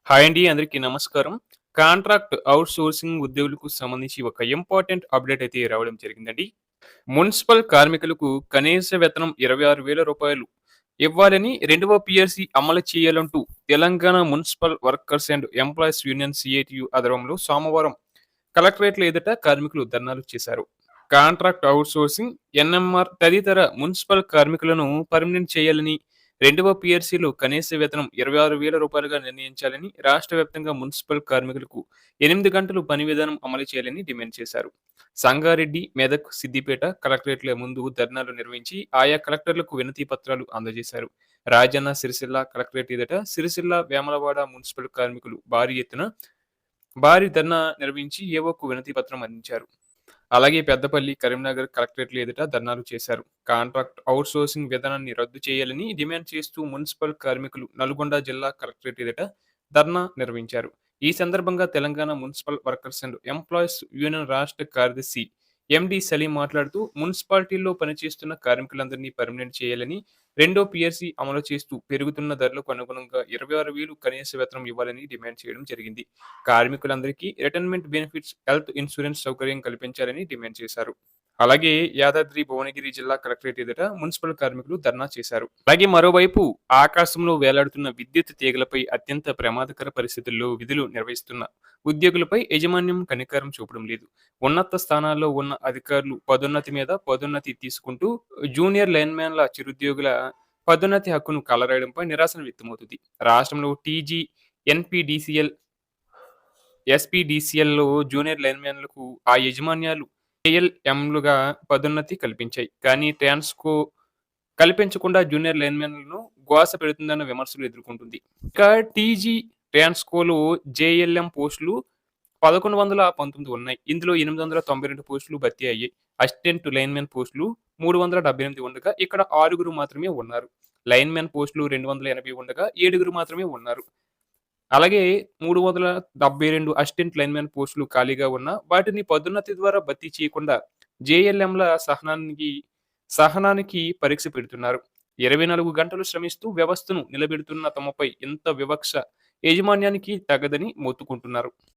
Hi అండి. అందరికీ నమస్కారం. కాంట్రాక్ట్ ఔట్‌సోర్సింగ్ ఉద్యోగులకు సంబంధించి ఒక ఇంపార్టెంట్ అప్‌డేట్ అయితే రావడం జరిగిందండి. మున్సిపల్ కార్మికులకు కనీస వేతనం రూ. 26,000 ఇవ్వాలని రెండవ పీఆర్‌సీ అమలు చేయాలంటూ Telangana municipal workers and employees union CITU ఆధ్వర్యంలో సోమవారం కలెక్టరేట్ల ఎదుట కార్మికులు ధర్నాలు చేశారు. కాంట్రాక్ట్ ఔట్‌సోర్సింగ్, ఎన్ఎంఆర్ తదితర మున్సిపల్ కార్మికులను పర్మనెంట్ చేయాలని, రెండవ పీఆర్‌సీలో కనీస వేతనం రూ. 26,000గా నిర్ణయించాలని, రాష్ట్ర వ్యాప్తంగా మున్సిపల్ కార్మికులకు 8 గంటలు పని విధానం అమలు చేయాలని డిమాండ్ చేశారు. సంగారెడ్డి, మెదక్, సిద్దిపేట కలెక్టరేట్ల ముందు ధర్నాలు నిర్వహించి ఆయా కలెక్టర్లకు వినతి పత్రాలు అందజేశారు. రాజన్న సిరిసిల్ల కలెక్టరేట్ ఎదుట సిరిసిల్ల, వేములవాడ మున్సిపల్ కార్మికులు భారీ ధర్నా నిర్వహించి ఏవోకు వినతి పత్రం అందించారు. అలాగే పెద్దపల్లి, కరీంనగర్ కలెక్టరేట్ల ఎదుట ధర్నాలు చేశారు. కాంట్రాక్ట్ ఔట్‌సోర్సింగ్ విధానాన్ని రద్దు చేయాలని డిమాండ్ చేస్తూ మున్సిపల్ కార్మికులు నల్గొండ జిల్లా కలెక్టరేట్ ఎదుట ధర్నా నిర్వహించారు. ఈ సందర్భంగా Telangana municipal workers and employees union రాష్ట్ర కార్యదర్శి ఎండి సలీం మాట్లాడుతూ, మున్సిపాలిటీల్లో పనిచేస్తున్న కార్మికులందరినీ పర్మనెంట్ చేయాలని, రెండో పీఆర్‌సీ అమలు చేస్తూ పెరుగుతున్న ధరలకు అనుగుణంగా 26,000 కనీస వేతనం ఇవ్వాలని డిమాండ్ చేయడం జరిగింది. కార్మికులందరికీ రిటైర్మెంట్ బెనిఫిట్స్, హెల్త్ ఇన్సూరెన్స్ సౌకర్యం కల్పించాలని డిమాండ్ చేశారు. అలాగే యాదాద్రి భువనగిరి జిల్లా కలెక్టరేట్ ఎదుట మున్సిపల్ కార్మికులు ధర్నా చేశారు. అలాగే మరోవైపు ఆకాశంలో వేలాడుతున్న విద్యుత్ తీగలపై అత్యంత ప్రమాదకర పరిస్థితుల్లో విధులు నిర్వహిస్తున్న ఉద్యోగులపై యాజమాన్యం కనికరం చూపడం లేదు. ఉన్నత స్థానాల్లో ఉన్న అధికారులు పదోన్నతి మీద పదోన్నతి తీసుకుంటూ జూనియర్ లైన్‌మ్యాన్ల, చిరుద్యోగుల పదోన్నతి హక్కును కాలరాయడంపై నిరసన వ్యక్తమవుతుంది. రాష్ట్రంలో టీజీ, ఎన్‌పీడీసీఎల్, ఎస్‌పీడీసీఎల్‌లో జూనియర్ లైన్‌మ్యాన్లకు ఆ యాజమాన్యాలు ఏఎల్ఎంలుగా పదోన్నతి కల్పించాయి. కానీ ట్రాన్స్‌కో కల్పించకుండా జూనియర్ లైన్‌మెన్‌లను ఘోష పెడుతుందన్న విమర్శలు ఎదుర్కొంటుంది. ఇక టీజీ, ట్రాన్స్‌కోలో జేఎల్ఎం పోస్టులు 1119 ఉన్నాయి. ఇందులో 892 పోస్టులు భర్తీ అయ్యాయి. అసిస్టెంట్ లైన్‌మెన్ పోస్టులు 378 ఉండగా ఇక్కడ 6 మాత్రమే ఉన్నారు. లైన్‌మెన్ పోస్టులు 280 ఉండగా 7 మాత్రమే ఉన్నారు. అలాగే 372 అసిస్టెంట్ లైన్‌మెన్ పోస్టులు ఖాళీగా ఉన్నా వాటిని పదోన్నతి ద్వారా భర్తీ చేయకుండా జేఎల్ఎంల సహనానికి పరీక్ష పెడుతున్నారు. 24 గంటలు శ్రమిస్తూ వ్యవస్థను నిలబెడుతున్న తమపై ఇంత వివక్ష యాజమాన్యానికి తగదని మొత్తుకుంటున్నారు.